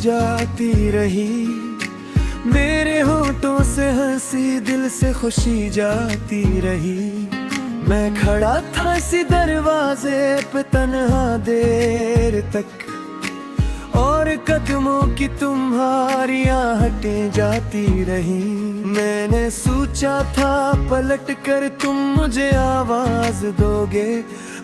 जाती रही। मेरे होठों से हंसी दिल से खुशी जाती रही। मैं खड़ा था इसी दरवाजे पे तन्हा देर तक, और कदमों की तुम्हारी आहटें जाती रही। मैंने सोचा था पलट कर तुम मुझे आवाज दोगे,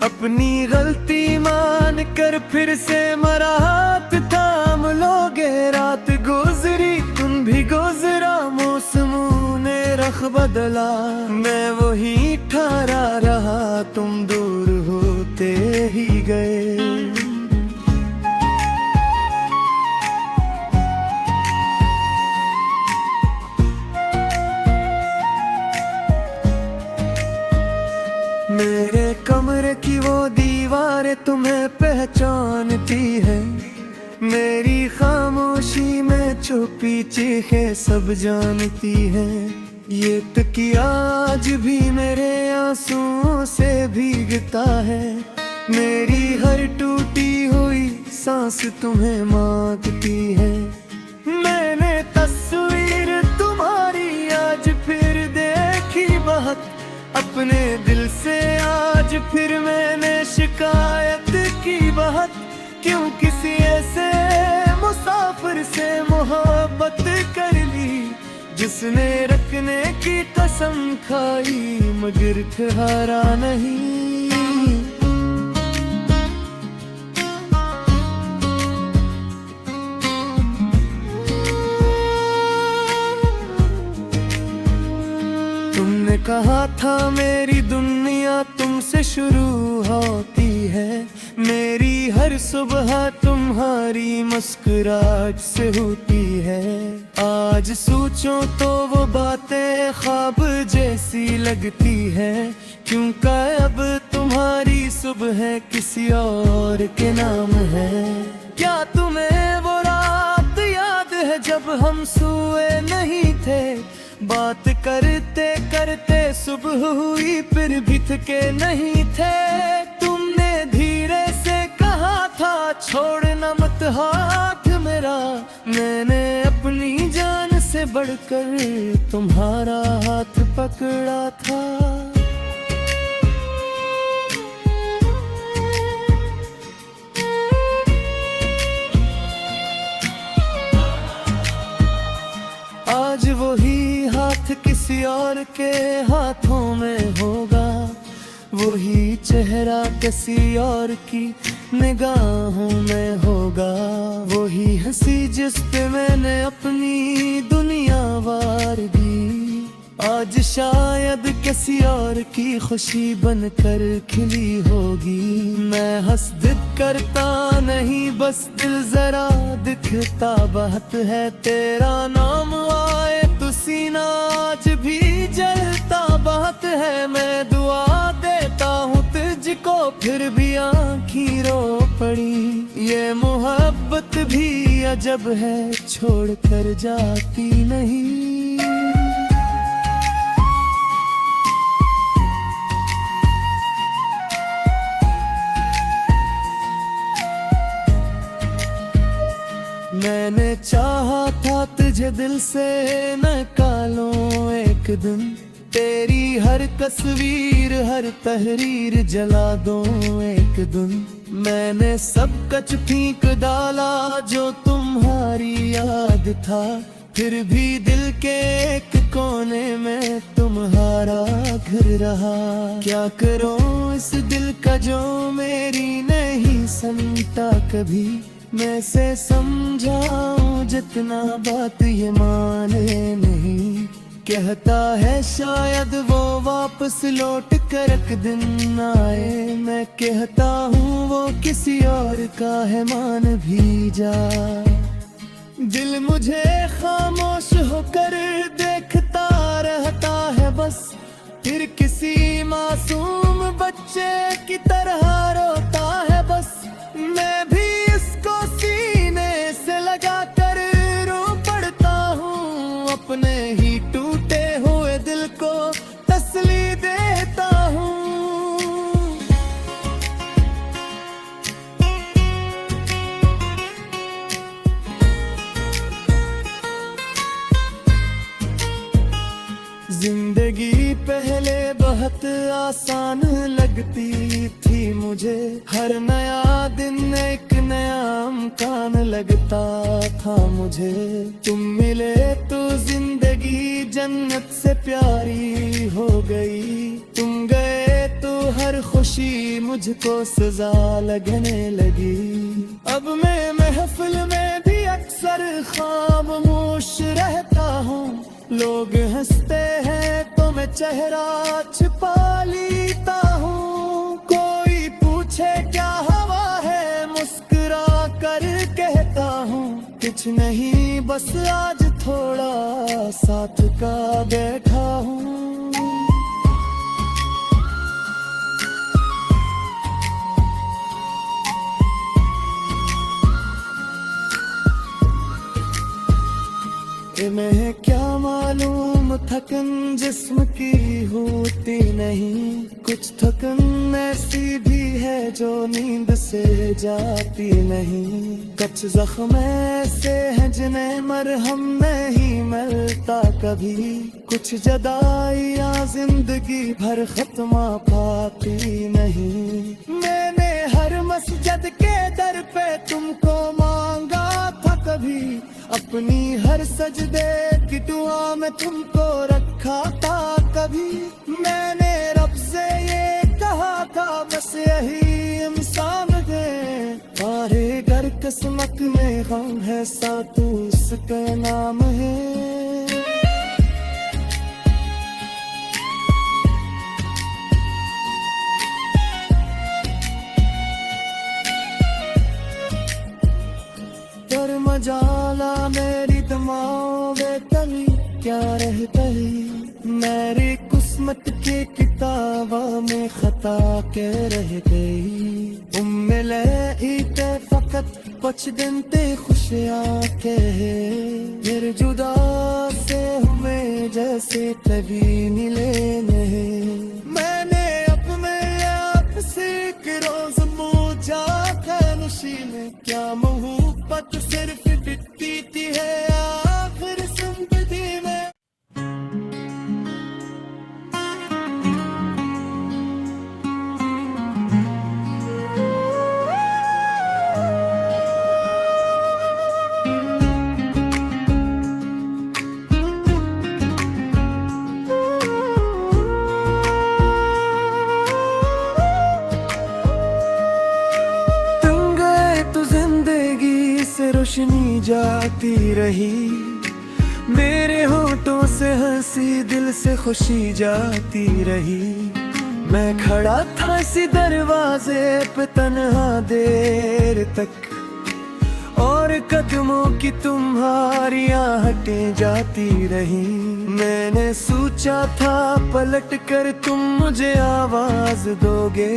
अपनी गलती मान कर फिर से मेरा हाथ थाम लोगे। रात गुजरी तुम भी गुजरा, मौसमों ने रख बदला, मैं वही ठहरा रहा, तुम दूर होते ही गए। मेरे कमरे की वो दीवारें तुम्हें पहचानती है, मेरी खामोशी में छुपी चीखें सब जानती है। ये तकिया आज भी मेरे आंसुओं से भीगता है, मेरी हर टूटी हुई सांस तुम्हें मांगती है। मैंने तस्वीर तुम्हारी आज फिर देखी बहुत, अपने दिल से आज फिर मैंने शिकायत की बहुत। क्यों किसी ऐसे मुसाफिर से मोहब्बत कर ली, जिसने रखने की कसम खाई मगर ठहरा नहीं। तुमने कहा था मेरी दुनिया तुमसे शुरू होती है, मेरी हर सुबह तुम्हारी मुस्कुराहट से होती है। आज सोचो तो वो बातें ख्वाब जैसी लगती है, क्योंकि अब तुम्हारी सुबह किसी और के नाम है। क्या तुम्हें वो रात याद है जब हम सोए नहीं थे, बात करते करते सुबह हुई फिर भी थके नहीं थे। तुमने धीरे से कहा था छोड़ना मत हाथ मेरा, मैंने अपनी जान से बढ़कर तुम्हारा हाथ पकड़ा था। आज वही हाथ किसी और के हाथों में होगा, वही चेहरा किसी और की निगाहों में होगा। वही हंसी जिस पे मैंने अपनी दुनिया वार दी, आज शायद किसी और की खुशी बनकर खिली होगी। मैं हसरत करता नहीं बस दिल जरा दिखता बहुत है, तेरा नाम आए तो सीना आज भी जलता बहुत है। मैं दुआ देता हूँ तुझको फिर भी आँखें रो पड़ी, ये मोहब्बत भी अजब है छोड़ कर जाती नहीं। मैंने चाहा था तुझे दिल से निकालूं एक दिन, तेरी हर तस्वीर हर तहरीर जला दूं एक दिन। मैंने सब कुछ फेंक डाला जो तुम्हारी याद था, फिर भी दिल के एक कोने में तुम्हारा घर रहा। क्या करूं इस दिल का जो मेरी नहीं सुनता कभी, मैं से समझाऊं जितना बात ये माने नहीं। कहता है शायद वो वापस लौट कर एक दिन आए, मैं कहता हूँ वो किसी और का है मान भी जा। दिल मुझे खामोश होकर देखता रहता है बस, फिर किसी मासूम बच्चे की तरह रोता है बस। मैं भी इसको सीने से लगा कर रो पड़ता हूँ, अपने ही टूटे हुए दिल को तसल्ली देता हूँ। जिंदगी पहले बहुत आसान लगती थी मुझे, हर नया दिन एक नया इम्कान लगता था मुझे। तुम मिले तो जिंदगी जन्नत से प्यारी हो गई, तुम गए तो हर खुशी मुझको सजा लगने लगी। अब मैं महफिल में भी अक्सर खामोश रहता हूँ, लोग हंसते हैं तो मैं चेहरा छिपा लेता हूँ। कोई पूछे क्या हवा है, मुस्कुरा कर कहता हूँ कुछ नहीं, बस आज थोड़ा साथ का बैठा हूँ। मैं क्या मालूम थकन जिस्म की होती नहीं, कुछ थकन ऐसी भी है जो नींद से जाती नहीं। कुछ जख्म ऐसे हैं जिन्हें मरहम नहीं मिलता कभी, कुछ जदाइयाँ जिंदगी भर खत्मा पाती नहीं। मैंने हर मस्जिद के दर पे तुमको मांगा था कभी, अपनी हर सजदे की दुआ में तुमको रखा था कभी। मैंने रब से ये कहा था बस यही इंसान है, सारे घर किस्मत में गम है सातू उसका नाम है। पर मजाला मेरी दिमाग तली क्या रह गई, मेरी किस्मत के किताबा में खता के रह गई। उम्मीद ते फकत कुछ दिन ते खुशियाँ के फिर जुदा से हुए जैसे कभी मिले नहीं। मैंने अपने आप से एक रोज पूछा था नशी में क्या मोहब्बत सिर्फ दिखती है आखिर जिंदगी में। रोशनी जाती रही, मेरे होठों से हंसी दिल से खुशी जाती रही। मैं खड़ा था इसी दरवाजे पे तन्हा देर तक, और कदमों की तुम्हारी आहटें जाती रही। मैंने सोचा था पलट कर तुम मुझे आवाज दोगे,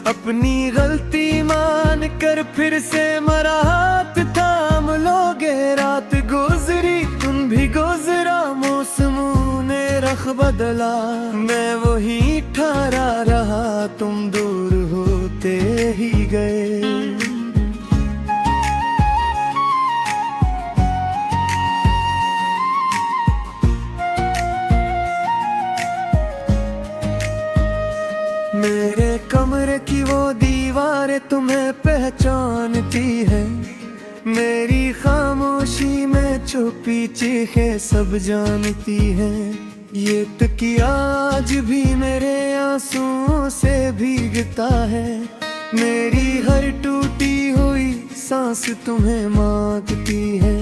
अपनी गलती मान कर फिर से मेरा हाथ थाम लोगे। रात गुजरी तुम भी गुजरा, मौसमों ने रख बदला, मैं वही ठहरा रहा तुम दूर होते ही गए। मेरे कमरे की वो दीवारें तुम्हें पहचानती है, मेरी खामोशी में छुपी चीखें सब जानती हैं। ये तकिया आज भी मेरे आंसुओं से भीगता है, मेरी हर टूटी हुई सांस तुम्हें मांगती है।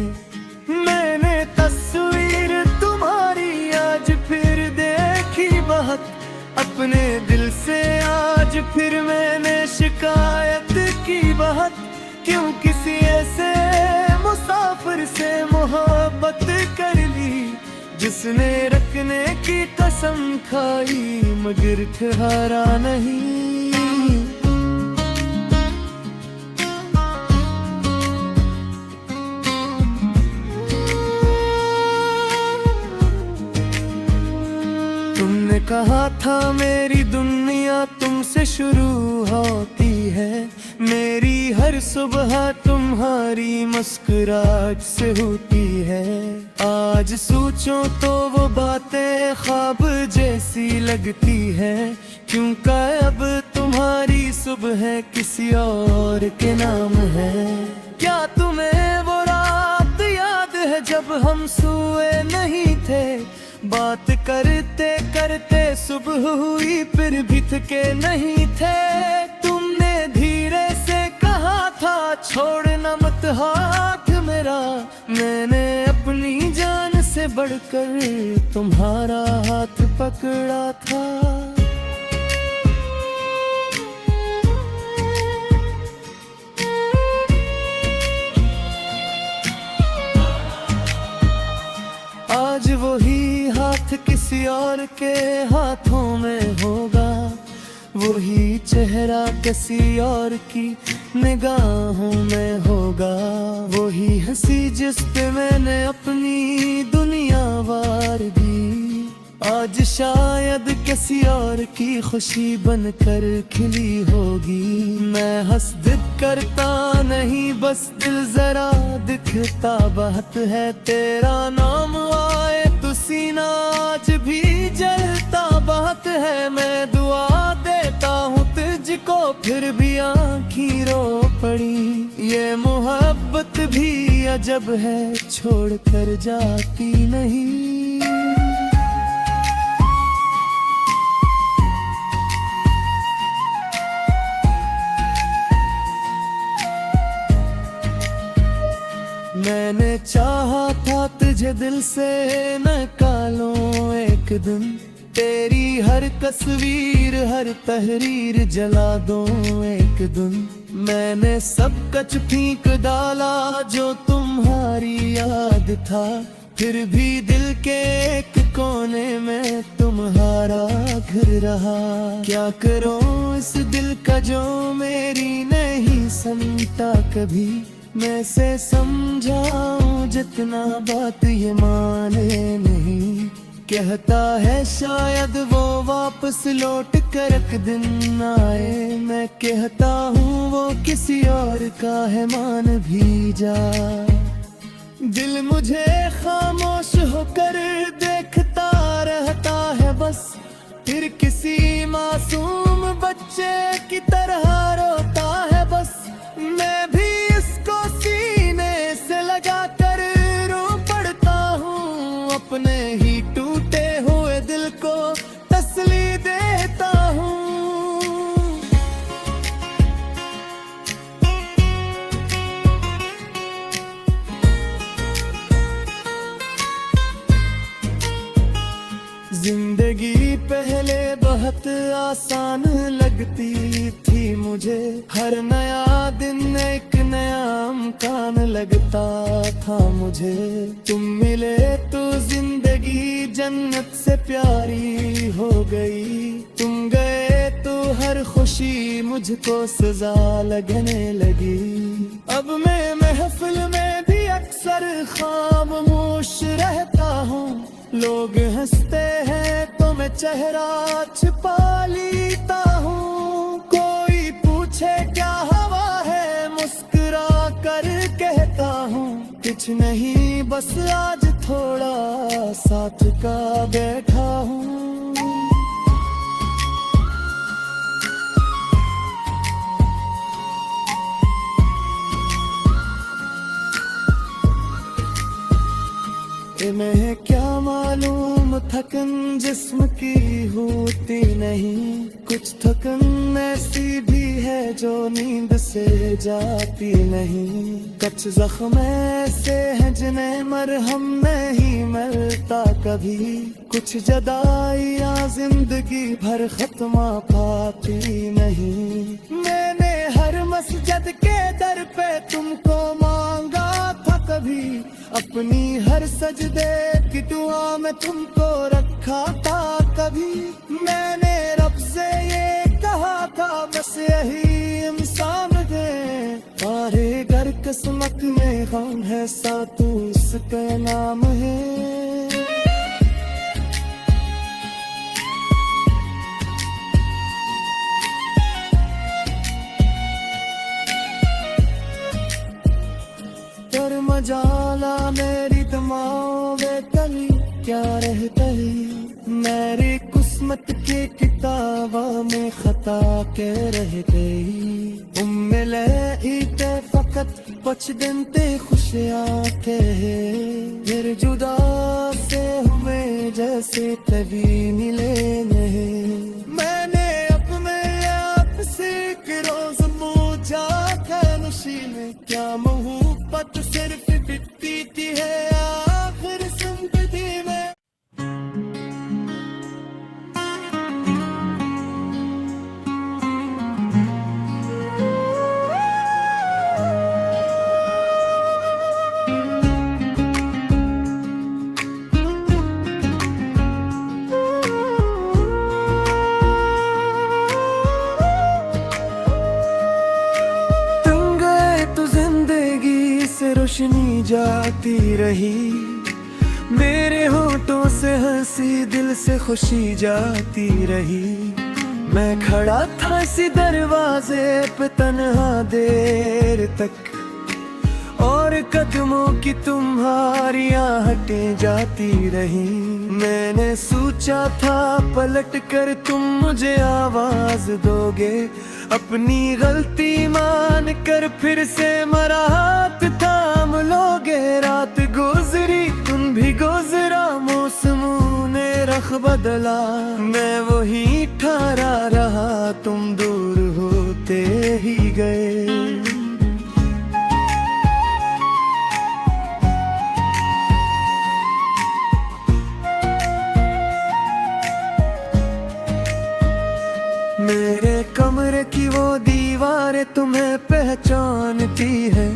मैंने तस्वीर तुम्हारी आज फिर देखी बहुत, अपने दिल से आज फिर मैंने शिकायत की बहुत। क्यों किसी ऐसे मुसाफिर से मोहब्बत कर ली, जिसने रखने की कसम खाई मगर ठहरा नहीं। तुमने कहा था मेरी दुनिया तुमसे शुरू होती है, मेरी हर सुबह तुम्हारी मुस्कुराहट से होती है। आज सोचो तो वो बातें ख्वाब जैसी लगती है, क्योंकि अब तुम्हारी सुबह किसी और के नाम है। क्या तुम्हें वो रात याद है जब हम सोए नहीं थे, बात करते करते सुबह हुई फिर भी थके नहीं थे। तुमने धीरे से कहा था छोड़ना मत हाथ मेरा, मैंने अपनी जान से बढ़कर तुम्हारा हाथ पकड़ा था। आज वही हाथ किसी और के हाथों में होगा, वही चेहरा किसी और की निगाहों में होगा, वही हंसी जिस पे मैंने अपनी दुनिया वार दी। आज शायद किसी और की खुशी बनकर खिली होगी। मैं हसरत करता नहीं बस दिल जरा दिखता बहुत है, तेरा नाम आए तो सीना आज भी जलता बहुत है। मैं दुआ देता हूँ तुझको फिर भी आँखी रो पड़ी, ये मोहब्बत भी अजब है छोड़ कर जाती नहीं। मैंने चाहा था तुझे दिल से निकालूं एक दिन, तेरी हर तस्वीर हर तहरीर जला दूं एक दिन। मैंने सब कच फेंक डाला जो तुम्हारी याद था, फिर भी दिल के एक कोने में तुम्हारा घर रहा। क्या करूं इस दिल का जो मेरी नहीं सुनता कभी, मैं से समझाऊं जितना बात ये माने नहीं। कहता है शायद वो वापस लौट कर एक दिन आए, मैं कहता हूँ वो किसी और का है मान भी जा। दिल मुझे खामोश होकर देखता रहता है बस, फिर किसी मासूम बच्चे की तरह रोता है बस। मैं भी इसको सीने से लगा कर रो पड़ता हूँ, अपने ही टूटे हुए दिल को तसल्ली देता हूँ। जिंदगी पहले बहुत आसान लगती थी मुझे, हर नया दिन एक नया इम्तिहान लगता था मुझे। तुम मिले तो जिंदगी जन्नत से प्यारी हो गई, तुम गए तो हर खुशी मुझको सजा लगने लगी। अब मैं महफिल में भी अक्सर खामोश रहता हूँ, लोग हंसते हैं तो मैं चेहरा छिपा लेता हूँ। कोई पूछे क्या हवा है मुस्कुरा कर कहता हूँ, कुछ नहीं बस आज थोड़ा साथ का बैठा हूँ। मैं क्या मालूम थकन जिस्म की होती नहीं, कुछ थकन ऐसी भी है जो नींद से जाती नहीं। कुछ जख्म ऐसे हैं जिन्हें मरहम नहीं मिलता कभी, कुछ जदाइयाँ जिंदगी भर खत्मा पाती नहीं। मैंने हर मस्जिद के दर पे तुमको मांगा था कभी, अपनी हर सजदे की दुआ में तुमको रखा था कभी। मैंने रब से ये कहा था बस यही इंसान है, सारे घर किस्मत में गम है सा तू उसका नाम है। गई मेरी किस्मत के किताबा में खता के रह गई उम्मीले इते फकत कुछ दिन ते खुशियाँ के फिर जुदा से हुए जैसे कभी मिले नहीं मैंने अपने आप से एक रोज पूछा था नशी में क्या मोहब्बत सिर्फ बीती है आखिर जिंदगी में रोशनी जाती रही मेरे होठों से हंसी दिल से खुशी जाती रही मैं खड़ा था इसी दरवाजे पे तन्हा देर तक और कदमों की तुम्हारी आहटें जाती रही मैंने सोचा था पलट कर तुम मुझे आवाज दोगे अपनी गलती मान कर फिर से मेरा हाथ थाम लोगे रात गुजरी तुम भी गुजरा मौसमों ने रख बदला मैं वही ठहरा रहा तुम दूर होते ही गए मेरे कमरे की वो दीवारें तुम्हें पहचानती है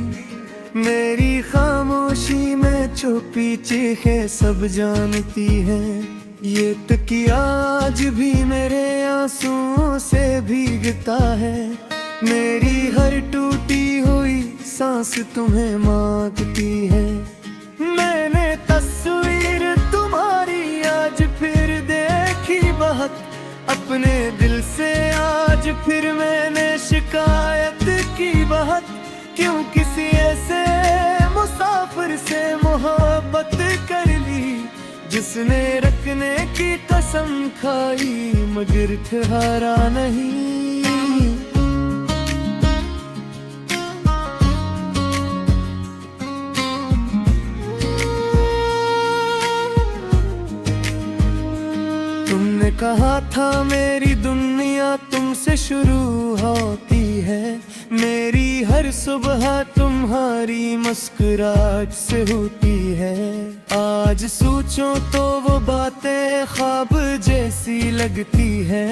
मेरी खामोशी में छुपी चीखें सब जानती है ये तकिया आज भी मेरे आंसुओं से भीगता है मेरी हर टूटी हुई सांस तुम्हें मांगती है मैंने तस्वीर तुम्हारी आज फिर देखी बहुत अपने दिल से आज फिर मैंने शिकायत की बहुत क्यों किसी ऐसे मुसाफिर से मोहब्बत कर ली जिसने रखने की कसम खाई मगर ठहरा नहीं तुमने कहा था मेरी दुनिया तुमसे शुरू होती है मेरी हर सुबह तुम्हारी मुस्कुराहट से होती है आज सोचो तो वो बातें ख्वाब जैसी लगती है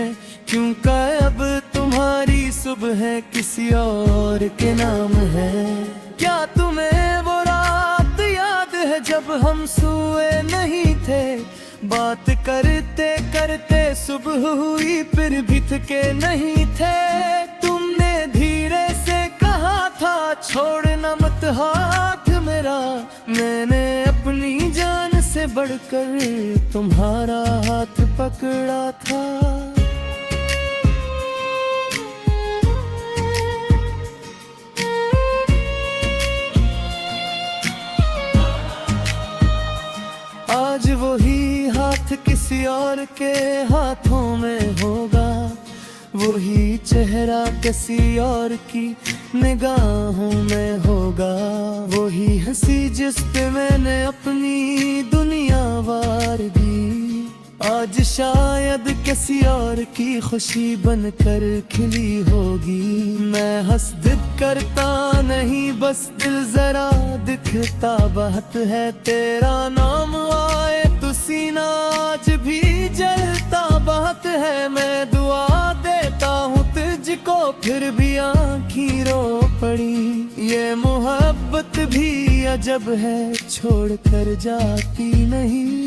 क्योंकि अब तुम्हारी सुबह किसी और के नाम है क्या तुम्हें वो रात याद है जब हम सोए नहीं थे बात करते करते सुबह हुई फिर भी थके नहीं थे तुमने धीरे से कहा था छोड़ना मत हाथ मेरा मैंने अपनी जान से बढ़कर तुम्हारा हाथ पकड़ा था आज वही हाथ किसी और के हाथों में होगा वही चेहरा किसी और की निगाहों में होगा वही हंसी जिस पे मैंने अपनी दुनिया वार दी आज शायद किसी और की खुशी बनकर खिली होगी मैं हंसद करता नहीं बस दिल जरा दिखता बहुत है तेरा नाम आए तो सीना आज भी जलता बहुत है मैं दुआ देता हूँ तुझको फिर भी आँखी रो पड़ी ये मोहब्बत भी अजब है छोड़ कर जाती नहीं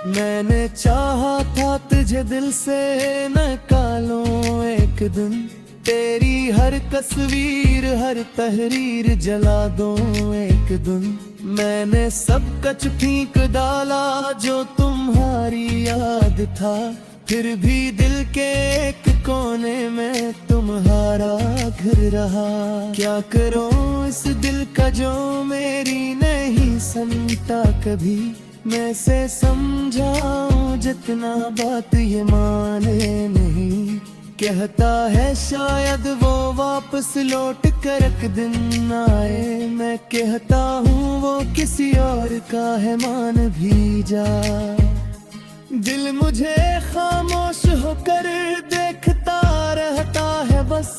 मैंने चाहा था तुझे दिल से निकालूं एक दिन तेरी हर तस्वीर हर तहरीर जला दूं एक दिन मैंने सब कुछ फेंक डाला जो तुम्हारी याद था फिर भी दिल के एक कोने में तुम्हारा घर रहा। क्या करूं इस दिल का जो मेरी नहीं सुनता कभी, मैं से समझाऊं जितना बात ये माने नहीं। कहता है शायद वो वापस लौट कर एक दिन आए, मैं कहता हूँ वो किसी और का है मान भी जा। दिल मुझे खामोश होकर देखता रहता है बस,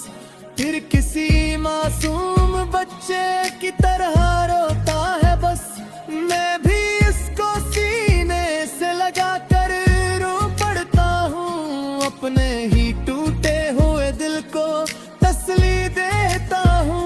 फिर किसी मासूम बच्चे की तरह रोता है बस। मैं भी इसको सीने से लगा कर रो पड़ता हूँ, अपने ही टूटे हुए दिल को तसल्ली देता हूँ।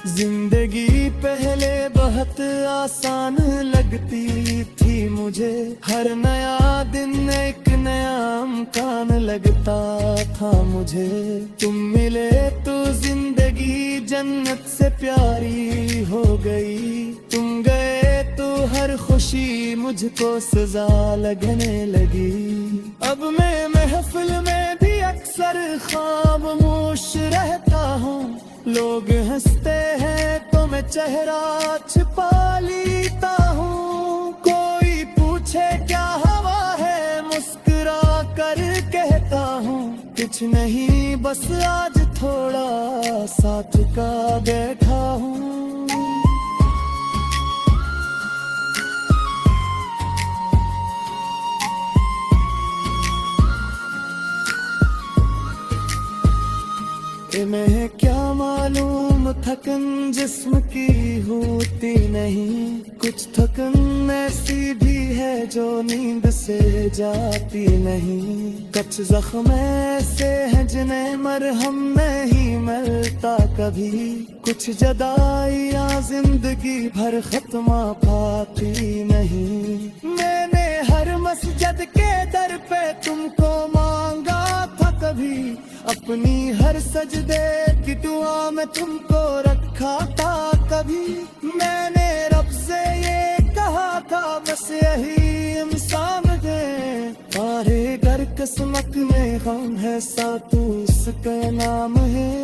जिंदगी पहले बहुत आसान लगती थी मुझे, हर नया दिन एक नया इम्कान लगता था मुझे। तुम मिले तो जिंदगी जन्नत से प्यारी हो गई, तुम गए तो हर खुशी मुझको सजा लगने लगी। अब मैं महफिल में भी अक्सर खामोश रहता हूँ, लोग हंसते हैं तो मैं चेहरा छिपा लेता हूँ। कोई पूछे क्या हवा है, मुस्कुरा कर कहता हूँ कुछ नहीं, बस आज थोड़ा सा थका बैठा हूँ। मैं क्या मालूम थकन जिस्म की होती नहीं, कुछ थकन ऐसी भी है जो नींद से जाती नहीं। कुछ जख्म ऐसे हैं जिन्हें मरहम नहीं मिलता कभी, कुछ जदाइयाँ जिंदगी भर खत्मा पाती नहीं। मैंने हर मस्जिद के दर पे तुमको मांगा था कभी, अपनी हर सजदे की दुआ में तुमको रखा था कभी। मैंने रब से ये कहा था बस यही इंसान है, तारे घर किस्मत में गम है सातू उसका नाम है।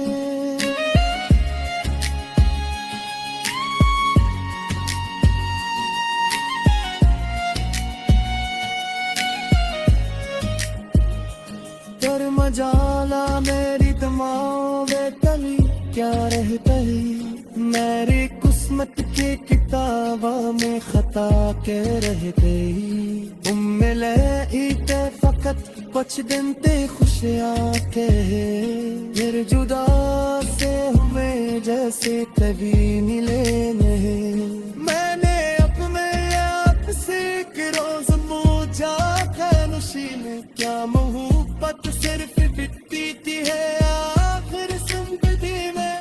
कर मजाला मेरी दिमाग तली क्या रहता है, मेरी किस्मत की किताबा में खता के रह गई। मिले इते फकत कुछ दिन ते खुशियाँ के, फिर जुदा से हुए जैसे कभी मिले नहीं। मैंने अपने आप से एक रोज पूछा खामोशी में, क्या मोहब्बत सिर्फ बीतती है आखिर जिंदगी में।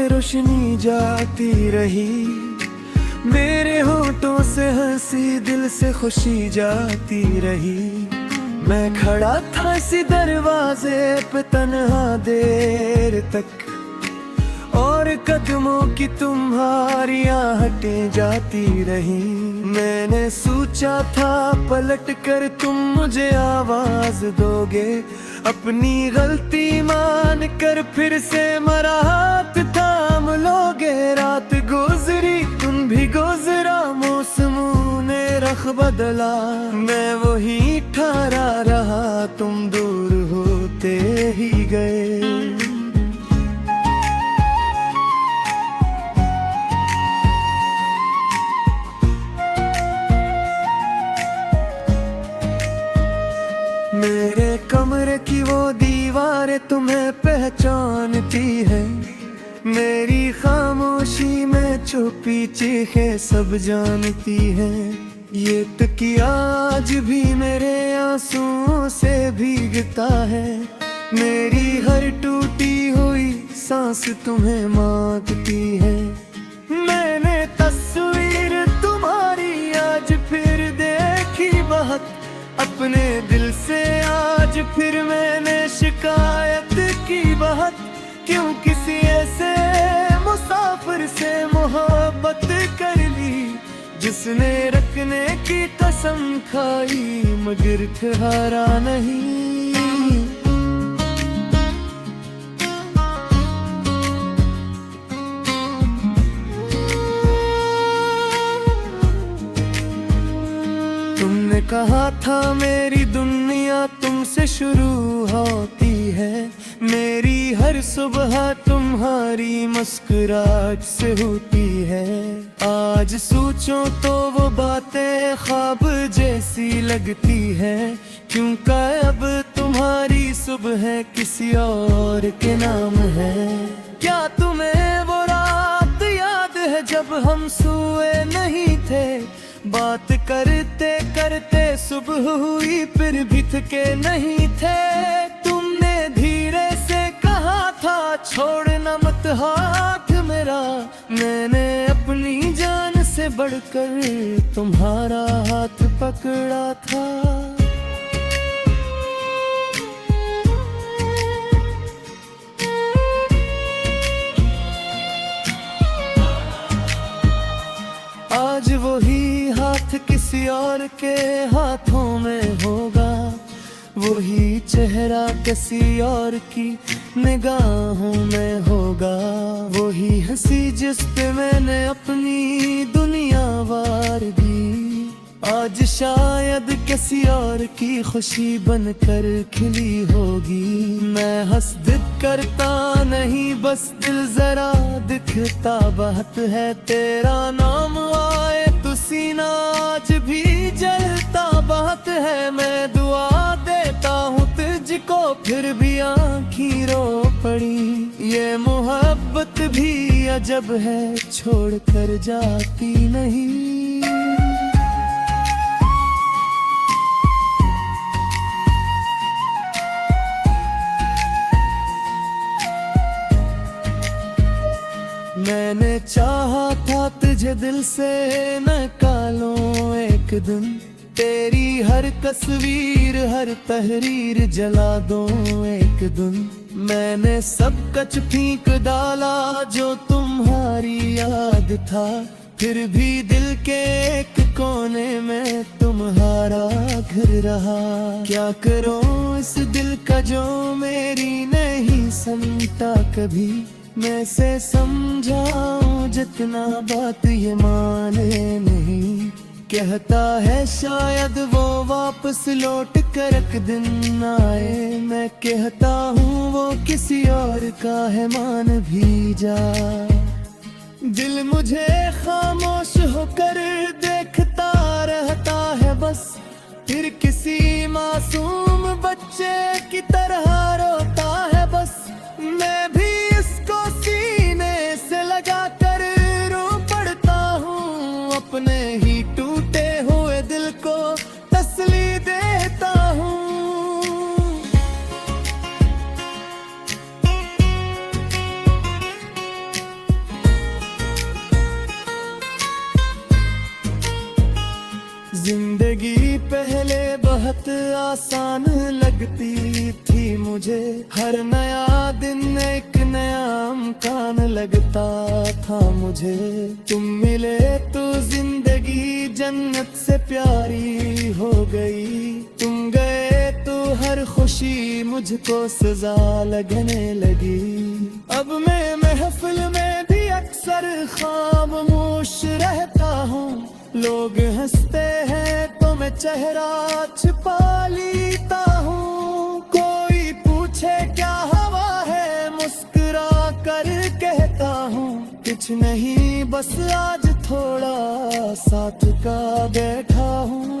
रोशनी जाती रही, मेरे होठों से हंसी दिल से खुशी जाती रही। मैं खड़ा था इसी दरवाजे पे तन्हा देर तक, और कदमों की तुम्हारियां हटे जाती रही। मैंने सोचा था पलट कर तुम मुझे आवाज दोगे, अपनी गलती मान कर फिर से मेरा हाथ थाम लोगे। रात गुजरी तुम भी गुजरा, मौसमों ने रख बदला, मैं वही ठहरा रहा, तुम दूर होते ही गए। मेरे कमरे की वो दीवारें तुम्हें पहचानती है, मेरी खामोशी में चुपी चीखे सब जानती है। ये तकिया आज भी मेरे आंसुओं से भीगता है। मेरी हर टूटी हुई सांस तुम्हें मांगती है। मैंने तस्वीर तुम्हारी आज फिर देखी बहुत अपने दिल से। आज फिर मैंने शिकायत की बहुत, क्यों किसी ऐसे मुसाफिर से मोहब्बत कर ली जिसने रखने की कसम खाई मगर ठहरा नहीं। तुमने कहा था मेरी दुनिया तुमसे शुरू होती है। मेरी हर सुबह तुम्हारी मुस्कुराहट से होती है। आज सोचो तो वो बातें ख्वाब जैसी लगती है। क्यों अब तुम्हारी सुबह किसी और के नाम है। क्या तुम्हें वो रात याद है जब हम सोए नहीं थे। बात करते करते सुबह हुई फिर भी थके नहीं थे। तुमने धीरे से कहा था छोड़ना मत हाथ मेरा। मैंने अपनी जान से बढ़कर तुम्हारा हाथ पकड़ा था। आज वही हाथ किसी और के हाथों में होगा। वही चेहरा किसी और की निगाहों में होगा। वही हंसी जिस पे मैंने अपनी दुनिया वार दी। आज शायद किसी और की खुशी बनकर खिली होगी। मैं हसद करता नहीं बस दिल जरा दिखता बहुत है। तेरा नाम आए तो सीना आज भी जलता बहुत है। मैं दुआ देता हूँ तुझको फिर भी आँखें रो पड़ी। ये मोहब्बत भी अजब है छोड़ कर जाती नहीं। मैंने चाहा था तुझे दिल से निकालूं एक दिन। तेरी हर तस्वीर हर तहरीर जला दूं एक दिन। मैंने सब कच फेंक डाला जो तुम्हारी याद था। फिर भी दिल के एक कोने में तुम्हारा घर रहा। क्या करूं इस दिल का जो मेरी नहीं सुनता कभी। मैं से समझाऊं जितना बात ये माने नहीं। कहता है शायद वो वापस लौट कर एक दिन आए। मैं कहता हूँ वो किसी और का है मान भी जा। दिल मुझे खामोश होकर देखता रहता है बस। फिर किसी मासूम बच्चे की तरह रोता है बस। मैं भी इसको सीने से लगा कर रो पड़ता हूँ। अपने ही टूटे हुए दिल को तसल्ली देता हूँ। जिंदगी पहले बहुत आसान लगती थी मुझे। हर नया दिन एक नया इम्तिहान लगता था मुझे। तुम मिले तो जिंदगी जन्नत से प्यारी हो गई। तुम गए तो हर खुशी मुझको सजा लगने लगी। अब मैं महफिल में भी अक्सर खामोश रहता हूँ। लोग हंसते हैं तो मैं चेहरा छुपा लेता हूँ। कोई पूछे क्या हवा है मुस्कुरा कर कहता हूँ कुछ नहीं बस आज थोड़ा साथ का बैठा हूँ।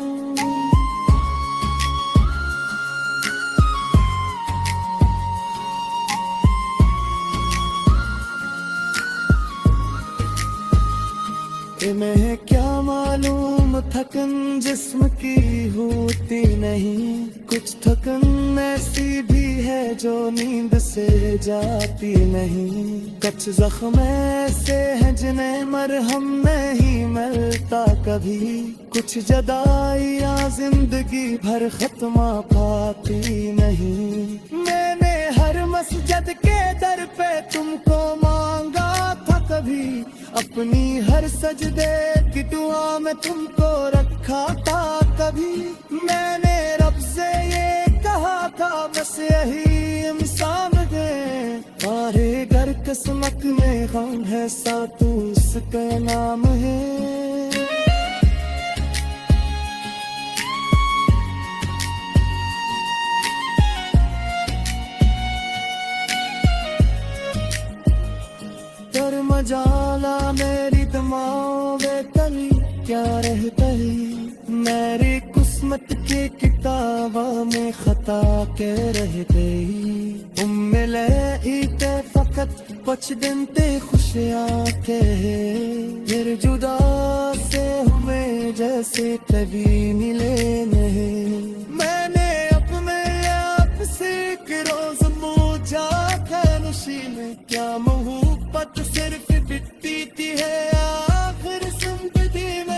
थकन जिस्म की होती नहीं, कुछ थकन ऐसी भी है जो नींद से जाती नहीं। कुछ जख्म ऐसे हैं जिन्हें मरहम नहीं मिलता कभी, कुछ जदाइयाँ जिंदगी भर खत्मा पाती नहीं। मैंने हर मस्जिद के दर पे तुमको मांगा था कभी, अपनी हर सजदे की दुआ में तुमको रखा था कभी। मैंने रब से ये कहा था बस यही इंसान है, तारे घर किस्मत में गम है सातू उसका नाम है। तर मजाला मेरी दिमाग तली क्या रहता है, मेरी किस्मत के किताबा में खता के रह गई। उम्मीद ते फकत कुछ दिन ते खुशियाँ के फिर जुदा से हुए जैसे कभी मिले नहीं। मैंने अपने आप से एक रोज पूछा था नशी में क्या मोहब्बत सिर्फ बीतती है आखिर जिंदगी में।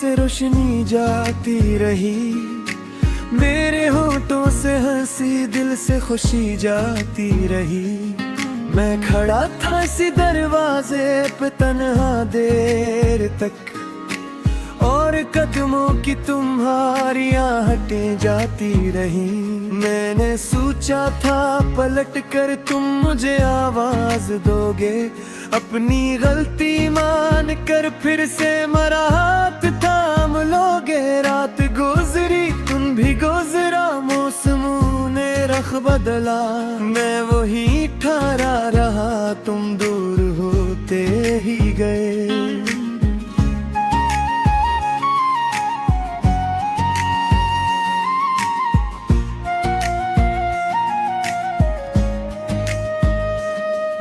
रोशनी जाती रही, मेरे होठों से हंसी दिल से खुशी जाती रही। मैं खड़ा था इसी दरवाजे पे तन्हा देर तक, और कदमों की तुम्हारी आहटें जाती रही। मैंने सोचा था पलट कर तुम मुझे आवाज दोगे, अपनी गलती मान कर फिर से मेरा हाथ थाम लोगे। रात गुजरी तुम भी गुजरा, मौसमों ने रख बदला, मैं वही ठहरा रहा तुम दूर होते ही गए।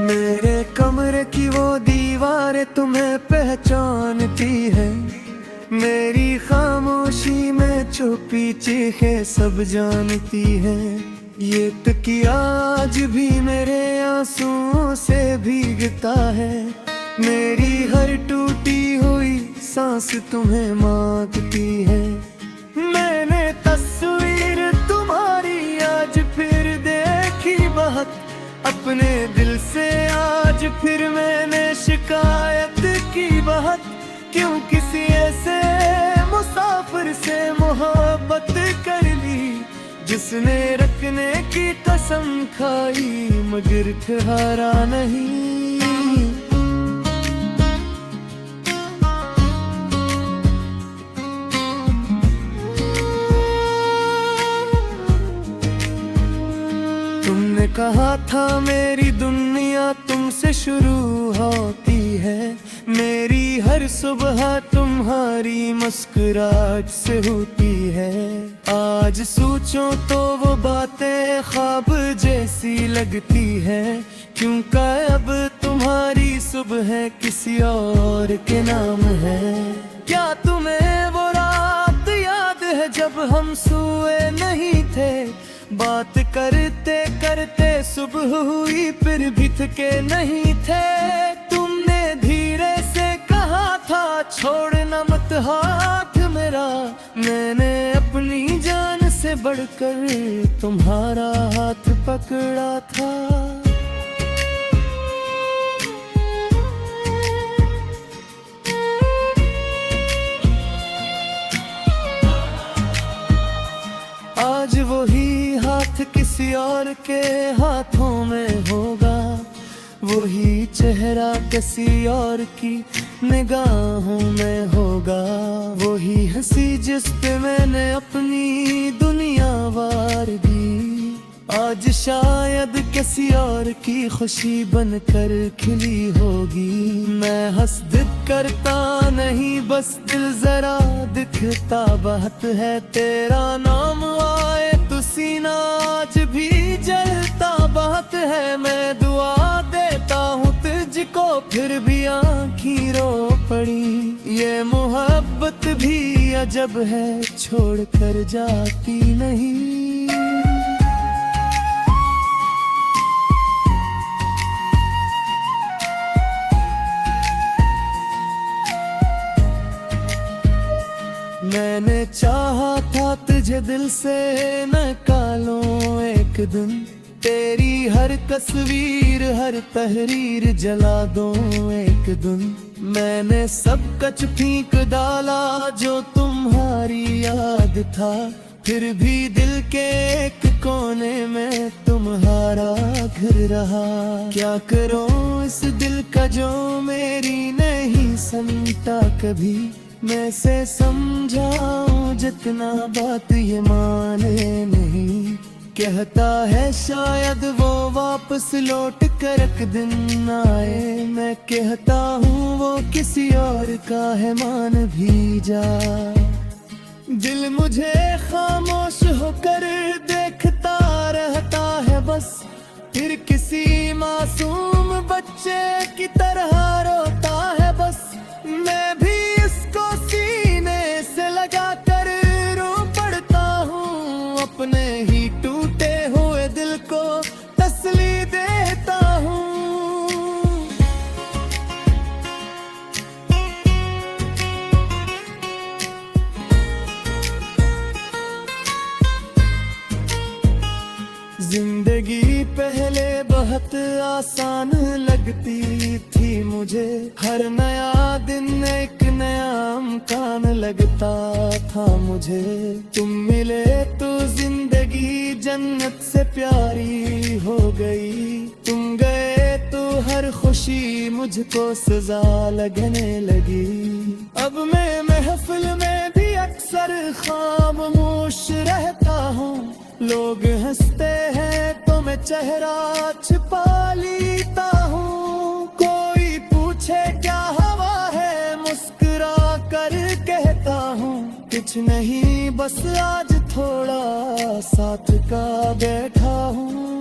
मेरे कमरे की वो दीवारें तुम्हें पहचानती है, मेरी खामोशी में छुपी चीखें सब जानती है। ये तकिया आज भी मेरे आंसुओं से भीगता है, मेरी हर टूटी हुई सांस तुम्हें मांगती है। मैंने तस्वीर तुम्हारी आज फिर देखी बहुत, अपने दिल से आज फिर मैंने शिकायत की बहुत। क्यों किसी ऐसे मुसाफिर से मोहब्बत कर ली, जिसने रखने की कसम खाई मगर ठहरा नहीं। तुमने कहा था मेरी दुनिया तुमसे शुरू होती है, मेरी हर सुबह तुम्हारी मुस्कुराहट से होती है। आज सोचो तो वो बातें ख्वाब जैसी लगती है, क्योंकि अब तुम्हारी सुबह किसी और के नाम है। क्या तुम्हें वो रात याद है जब हम सोए नहीं थे, बात करते करते सुबह हुई फिर भी थके नहीं थे। तुमने धीरे से कहा था छोड़ना मत हाथ मेरा, मैंने अपनी जान से बढ़कर तुम्हारा हाथ पकड़ा था। आज वही हाथ किसी और के हाथों में होगा, वही चेहरा किसी और की निगाहों में होगा। वही हंसी जिस पे मैंने अपनी दुनिया वार दी, आज शायद किसी और की खुशी बनकर खिली होगी। मैं हंस दिख करता नहीं, बस दिल जरा दिखता बहुत है। तेरा नाम आए तो सीना आज भी जलता बहुत है। मैं दुआ देता हूँ तुझको, फिर भी आँखें रो पड़ी। ये मोहब्बत भी अजब है, छोड़ कर जाती नहीं। मैंने चाहा था तुझे दिल से निकालूं एक दिन। तेरी हर तस्वीर हर तहरीर जला दूं एक दिन। मैंने सब कच फेंक डाला जो तुम्हारी याद था, फिर भी दिल के एक कोने में तुम्हारा घर रहा। क्या करूं इस दिल का जो मेरी नहीं सुनता कभी। मैं से समझाऊं जितना बात ये माने नहीं। कहता है शायद वो वापस लौट कर एक दिन आए। मैं कहता हूँ वो किसी और का है, मान भी जा। दिल मुझे खामोश होकर देखता रहता है बस, फिर किसी मासूम बच्चे की तरह रोता है बस। मैं भी इसको सीने से लगा कर रो पड़ता हूँ, अपने ही टूटे हुए दिल को तसल्ली देता हूँ। जिंदगी पहले बहुत आसान लगती थी मुझे। हर नया दिन एक नया इम्कान लगता था मुझे। तुम मिले तो जिंदगी जन्नत से प्यारी हो गई। तुम गए तो हर खुशी मुझको सजा लगने लगी। अब मैं महफिल में भी अक्सर खामोश रहता हूँ। लोग हंसते हैं तो मैं चेहरा छिपा लेता हूँ। कोई पूछे क्या हवा है, मुस्कुरा कर कहता हूँ कुछ नहीं, बस आज थोड़ा साथ का बैठा हूँ।